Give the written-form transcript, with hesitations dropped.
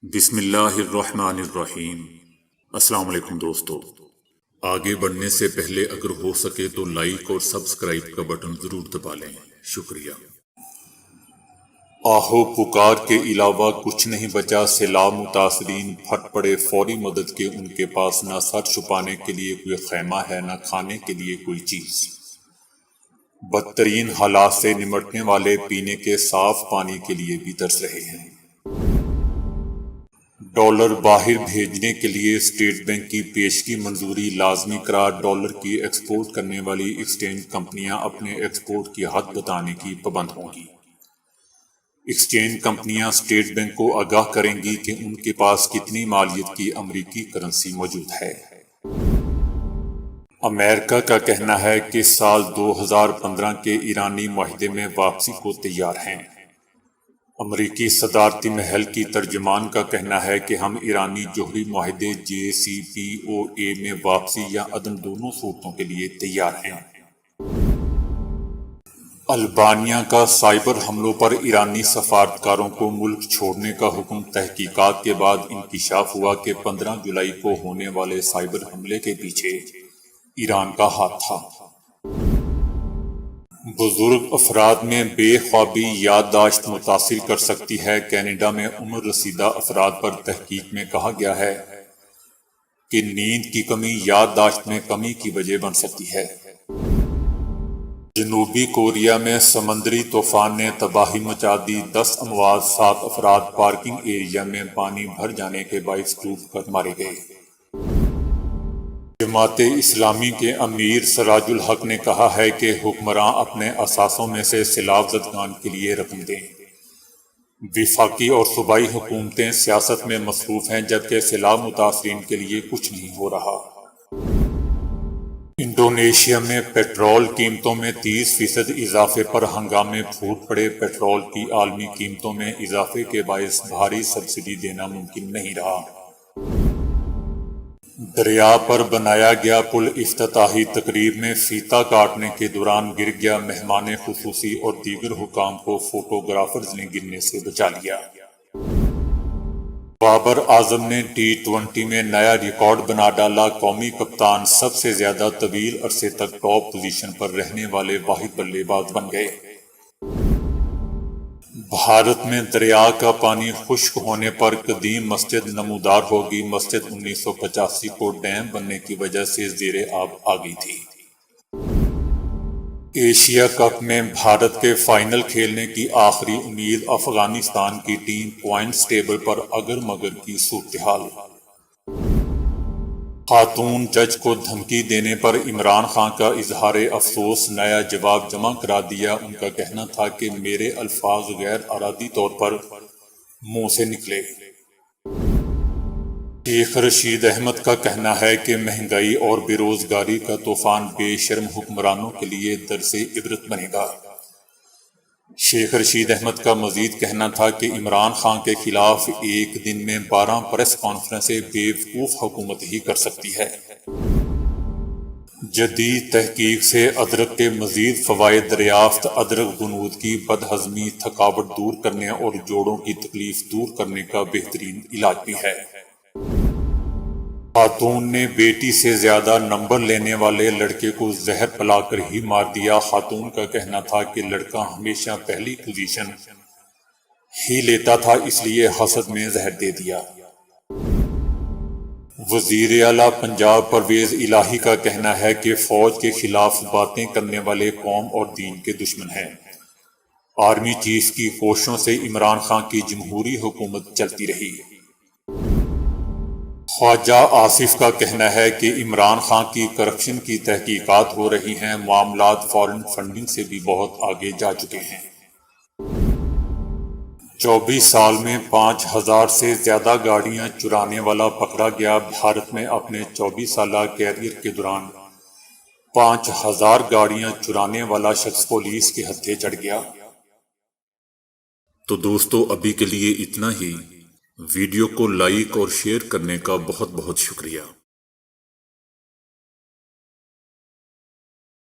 بسم اللہ الرحمن الرحیم۔ السلام علیکم دوستو، آگے بڑھنے سے پہلے اگر ہو سکے تو لائک اور سبسکرائب کا بٹن ضرور دبا لیں، شکریہ۔ آہو پکار کے علاوہ کچھ نہیں بچا، سیلاب متاثرین پھٹ پڑے فوری مدد کے، ان کے پاس نہ سر چھپانے کے لیے کوئی خیمہ ہے نہ کھانے کے لیے کوئی چیز۔ بدترین حالات سے نمٹنے والے پینے کے صاف پانی کے لیے بھی ترس رہے ہیں۔ ڈالر باہر بھیجنے کے لیے اسٹیٹ بینک کی پیشگی منظوری لازمی قرار، ڈالر کی ایکسپورٹ کرنے والی ایکسچینج کمپنیاں اپنے ایکسپورٹ کی حد بتانے کی پابند ہوں گی۔ ایکسچینج کمپنیاں اسٹیٹ بینک کو آگاہ کریں گی کہ ان کے پاس کتنی مالیت کی امریکی کرنسی موجود ہے۔ امریکہ کا کہنا ہے کہ سال 2015 کے ایرانی معاہدے میں واپسی کو تیار ہیں۔ امریکی صدارتی محل کی ترجمان کا کہنا ہے کہ ہم ایرانی جوہری معاہدے JCPOA میں واپسی یا عدم دونوں صورتوں کے لیے تیار ہیں۔ البانیہ کا سائبر حملوں پر ایرانی سفارتکاروں کو ملک چھوڑنے کا حکم، تحقیقات کے بعد انکشاف ہوا کہ 15 جولائی کو ہونے والے سائبر حملے کے پیچھے ایران کا ہاتھ تھا۔ بزرگ افراد میں بے خوابی یادداشت متاثر کر سکتی ہے، کینیڈا میں عمر رسیدہ افراد پر تحقیق میں کہا گیا ہے کہ نیند کی کمی یادداشت میں کمی کی وجہ بن سکتی ہے۔ جنوبی کوریا میں سمندری طوفان نے تباہی مچا دی، 10 اموات، 7 افراد پارکنگ ایریا میں پانی بھر جانے کے باعث ڈوب کر مارے گئے۔ جماعت اسلامی کے امیر سراج الحق نے کہا ہے کہ حکمراں اپنے اثاثوں میں سے سیلاب زدگان کے لیے رقم دیں۔ وفاقی اور صوبائی حکومتیں سیاست میں مصروف ہیں جبکہ سیلاب متاثرین کے لیے کچھ نہیں ہو رہا۔ انڈونیشیا میں پیٹرول قیمتوں میں 30% اضافے پر ہنگامے پھوٹ پڑے، پیٹرول کی عالمی قیمتوں میں اضافے کے باعث بھاری سبسڈی دینا ممکن نہیں رہا۔ دریا پر بنایا گیا پل افتتاحی تقریب میں فیتا کاٹنے کے دوران گر گیا، مہمان خصوصی اور دیگر حکام کو فوٹوگرافرز نے گرنے سے بچا لیا۔ بابر اعظم نے T20 میں نیا ریکارڈ بنا ڈالا، قومی کپتان سب سے زیادہ طویل عرصے تک ٹاپ پوزیشن پر رہنے والے واحد بلے باز بن گئے۔ بھارت میں دریا کا پانی خشک ہونے پر قدیم مسجد نمودار ہوگی، مسجد 1985 کو ڈیم بننے کی وجہ سے زیر آب آ گئی تھی۔ ایشیا کپ میں بھارت کے فائنل کھیلنے کی آخری امید، افغانستان کی ٹیم پوائنٹس ٹیبل پر اگر مگر کی صورتحال۔ خاتون جج کو دھمکی دینے پر عمران خان کا اظہار افسوس، نیا جواب جمع کرا دیا، ان کا کہنا تھا کہ میرے الفاظ غیر ارادی طور پر منہ سے نکلے۔ شیخ رشید احمد کا کہنا ہے کہ مہنگائی اور بے روزگاری کا طوفان بے شرم حکمرانوں کے لیے درس عبرت بنے گا۔ شیخ رشید احمد کا مزید کہنا تھا کہ عمران خان کے خلاف ایک دن میں 12 پریس کانفرنسیں بے وقوف حکومت ہی کر سکتی ہے۔ جدید تحقیق سے ادرک کے مزید فوائد دریافت، ادرک غنود کی بد ہضمی، تھکاوٹ دور کرنے اور جوڑوں کی تکلیف دور کرنے کا بہترین علاج بھی ہے۔ خاتون نے بیٹی سے زیادہ نمبر لینے والے لڑکے کو زہر پلا کر ہی مار دیا، خاتون کا کہنا تھا کہ لڑکا ہمیشہ پہلی پوزیشن ہی لیتا تھا اس لیے حسد میں زہر دے دیا۔ وزیر اعلیٰ پنجاب پرویز الہی کا کہنا ہے کہ فوج کے خلاف باتیں کرنے والے قوم اور دین کے دشمن ہیں۔ آرمی چیف کی کوششوں سے عمران خان کی جمہوری حکومت چلتی رہی۔ خواجہ آصف کا کہنا ہے کہ عمران خان کی کرپشن کی تحقیقات ہو رہی ہیں، معاملات فارن فنڈنگ سے بھی بہت آگے جا چکے ہیں۔ 24 سال میں 5000 سے زیادہ گاڑیاں چرانے والا پکڑا گیا، بھارت میں اپنے 24 سالہ کیریئر کے دوران 5000 گاڑیاں چرانے والا شخص پولیس کے ہتھے چڑھ گیا۔ تو دوستو ابھی کے لیے اتنا ہی، ویڈیو کو لائک اور شیئر کرنے کا بہت بہت شکریہ۔